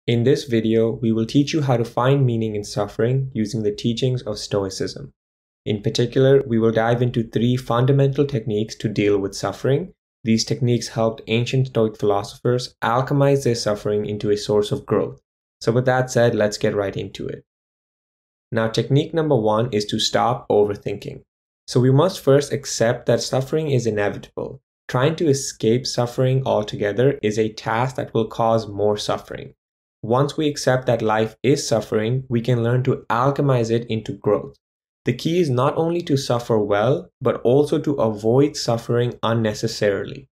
In this video, we will teach you how to find meaning in suffering using the teachings of Stoicism. In particular, we will dive into 3 fundamental techniques to deal with suffering. These techniques helped ancient Stoic philosophers alchemize their suffering into a source of growth. So with that said, let's get right into it. Now, technique number 1 is to stop overthinking. So we must first accept that suffering is inevitable. Trying to escape suffering altogether is a task that will cause more suffering. Once we accept that life is suffering, we can learn to alchemize it into growth. The key is not only to suffer well, but also to avoid suffering unnecessarily.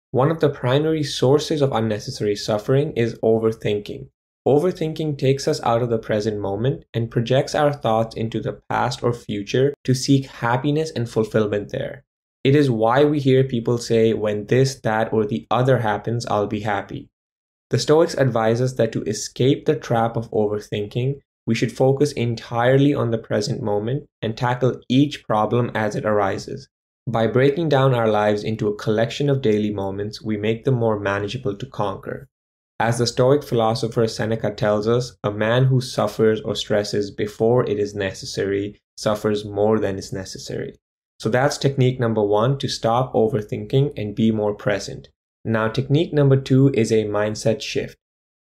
One of the primary sources of unnecessary suffering is overthinking. Overthinking takes us out of the present moment and projects our thoughts into the past or future to seek happiness and fulfillment there. It is why we hear people say, when this, that, or the other happens, I'll be happy. The Stoics advise us that to escape the trap of overthinking, we should focus entirely on the present moment and tackle each problem as it arises. By breaking down our lives into a collection of daily moments, we make them more manageable to conquer. As the Stoic philosopher Seneca tells us, a man who suffers or stresses before it is necessary suffers more than is necessary. So that's technique number 1, to stop overthinking and be more present. Now, technique number 2 is a mindset shift.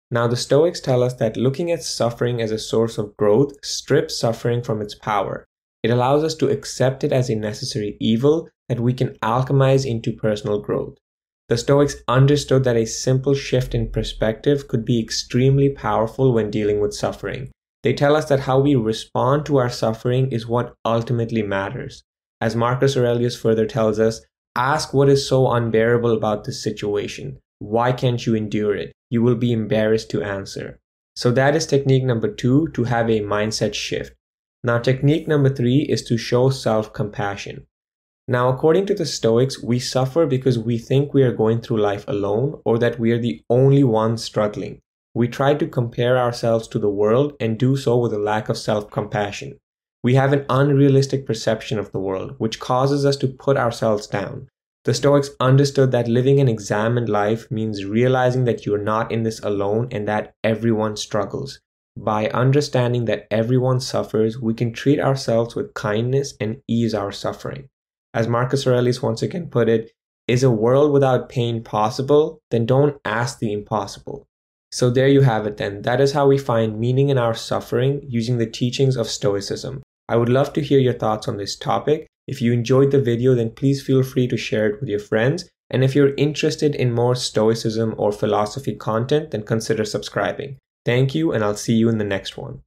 Now, the Stoics tell us that looking at suffering as a source of growth strips suffering from its power. It allows us to accept it as a necessary evil that we can alchemize into personal growth. The Stoics understood that a simple shift in perspective could be extremely powerful when dealing with suffering. They tell us that how we respond to our suffering is what ultimately matters. As Marcus Aurelius further tells us, ask what is so unbearable about this situation. Why can't you endure it? You will be embarrassed to answer. So that is technique number 2, to have a mindset shift. Now, technique number 3 is to show self-compassion. Now, according to the Stoics, we suffer because we think we are going through life alone or that we are the only ones struggling. We try to compare ourselves to the world and do so with a lack of self-compassion. We have an unrealistic perception of the world, which causes us to put ourselves down. The Stoics understood that living an examined life means realizing that you're not in this alone and that everyone struggles. By understanding that everyone suffers, we can treat ourselves with kindness and ease our suffering. As Marcus Aurelius once again put it, is a world without pain possible? Then don't ask the impossible. So there you have it then. That is how we find meaning in our suffering using the teachings of Stoicism. I would love to hear your thoughts on this topic. If you enjoyed the video, then please feel free to share it with your friends. And if you're interested in more Stoicism or philosophy content, then consider subscribing. Thank you, and I'll see you in the next one.